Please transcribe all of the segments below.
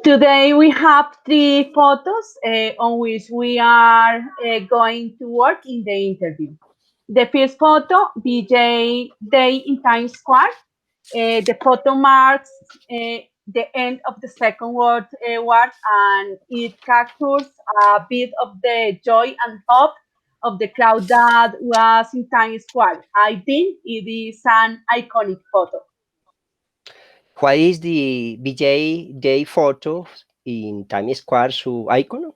Today we have three photos on which we are going to work in the interview. The first photo, BJ Day in Times Square. The photo marks the end of the Second World War, and it captures a bit of the joy and hope of the crowd that was in Times Square. I think it is an iconic photo. What is the BJ Day photo in Times Square so icon?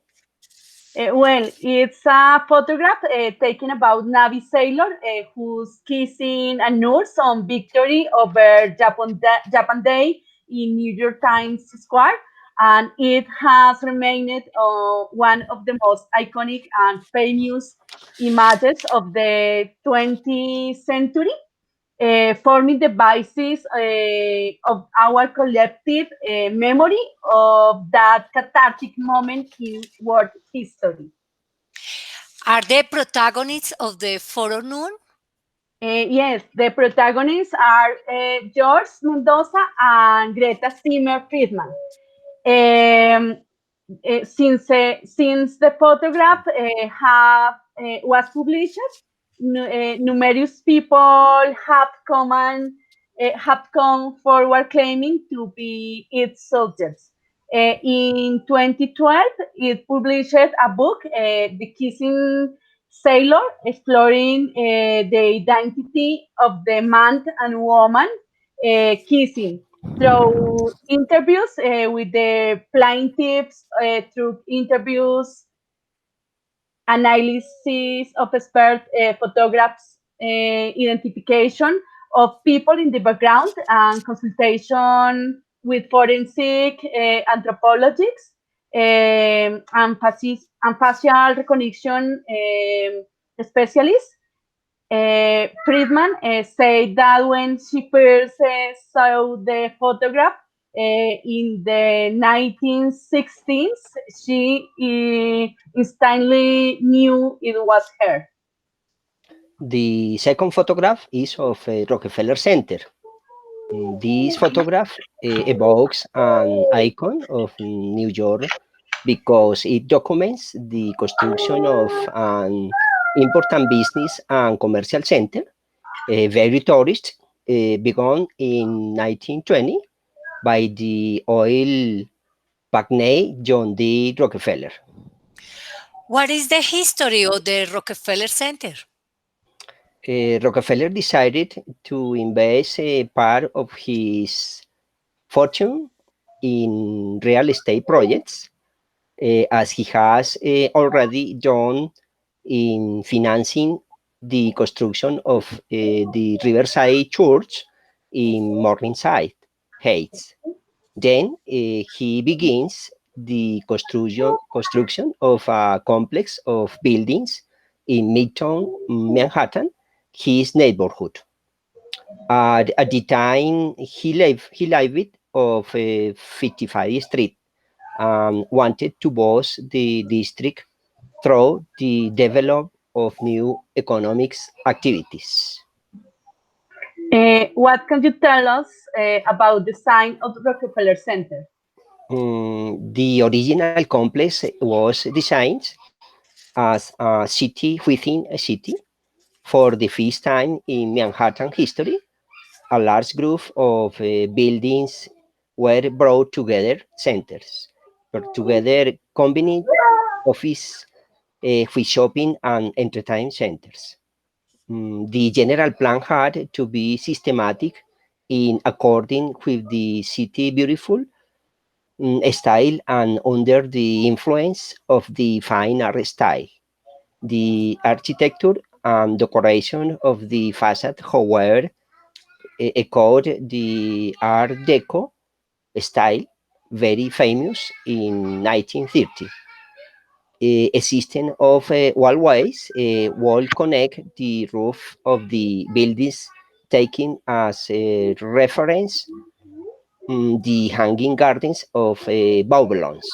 Well, it's a photograph taken about Navy sailor who's kissing a nurse on victory over Japan Day in New York Times Square, and it has remained one of the most iconic and famous images of the 20th century, forming the basis of our collective memory of that cathartic moment in world history. Are the protagonists of the photo known? Yes, the protagonists are George Mendoza and Greta Zimmer Friedman. Um, since the photograph was published, numerous people have come forward claiming to be its subjects. In 2012, it published a book, The Kissing Sailor, exploring the identity of the man and woman kissing through interviews with the plaintiffs, through interviews, analysis of expert photographs, identification of people in the background, and consultation with forensic anthropologists, and facial recognition specialists. Friedman said that when she first saw the photograph in the 1960s, she instantly knew it was her. The second photograph is of Rockefeller Center. This photograph evokes an icon of New York because it documents the construction of an important business and commercial center, very tourist, begun in 1920 by the oil magnate John D. Rockefeller. What is the history of the Rockefeller Center? Rockefeller decided to invest a part of his fortune in real estate projects, as he has already done in financing the construction of the Riverside Church in Morningside Heights. Then he begins the construction of a complex of buildings in Midtown Manhattan, his neighborhood. At the time, he lived of 55th Street and wanted to boost the district through the development of new economics activities. What can you tell us about the design of the Rockefeller Center? The original complex was designed as a city within a city. For the first time in Manhattan history, a large group of buildings were brought together, centers, brought together combined office with shopping and entertainment centers. The general plan had to be systematic in according with the city beautiful style and under the influence of the fine art style. The architecture and decoration of the facade, however, echoed the Art Deco style, very famous in 1930. A system of wallways will connect the roof of the buildings, taking as a reference the hanging gardens of Babylons.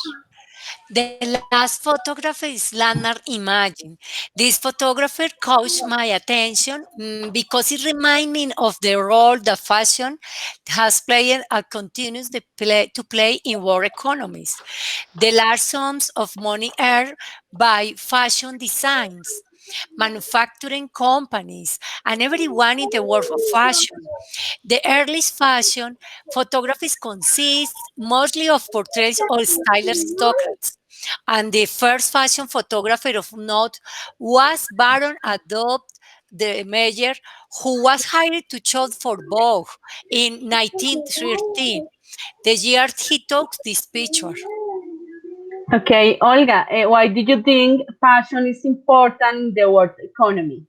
The last photograph is Landmark Imagine. This photographer caught my attention because it reminds me of the role that fashion has played and continues to play in world economies. The large sums of money earned by fashion designs, manufacturing companies, and everyone in the world of fashion. The earliest fashion photographies consist mostly of portraits or style aristocrats, and the first fashion photographer of note was Baron Adolphe de Meyer, who was hired to shoot for Vogue in 1913, the year he took this picture. Okay, Olga, why did you think fashion is important in the world economy?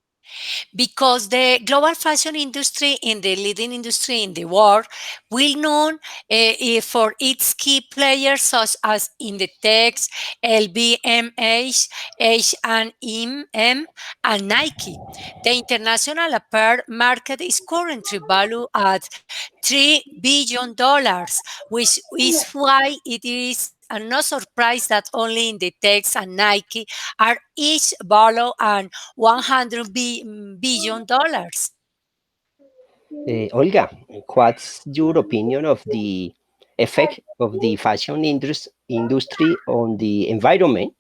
Because the global fashion industry in the leading industry in the world, well known for its key players such as Inditex, LVMH, H&M, and Nike. The international apparel market is currently valued at $3 billion, which is why it is no surprise that only Inditex and Nike are each valued at $100 billion. Olga, what's your opinion of the effect of the fashion industry on the environment?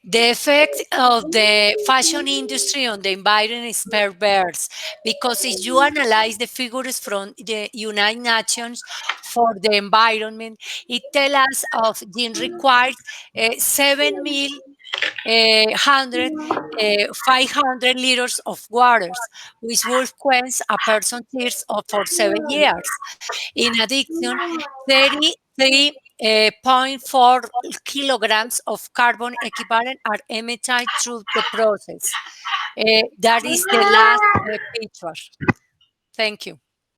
The effect of the fashion industry on the environment is perverse because if you analyze the figures from the United Nations for the environment, it tells us of the required 7 mil 500 liters of water, which would quench a person's thirst for 7 years. In addition, 33.4 kilograms of carbon equivalent are emitted through the process. That is the last picture. Thank you.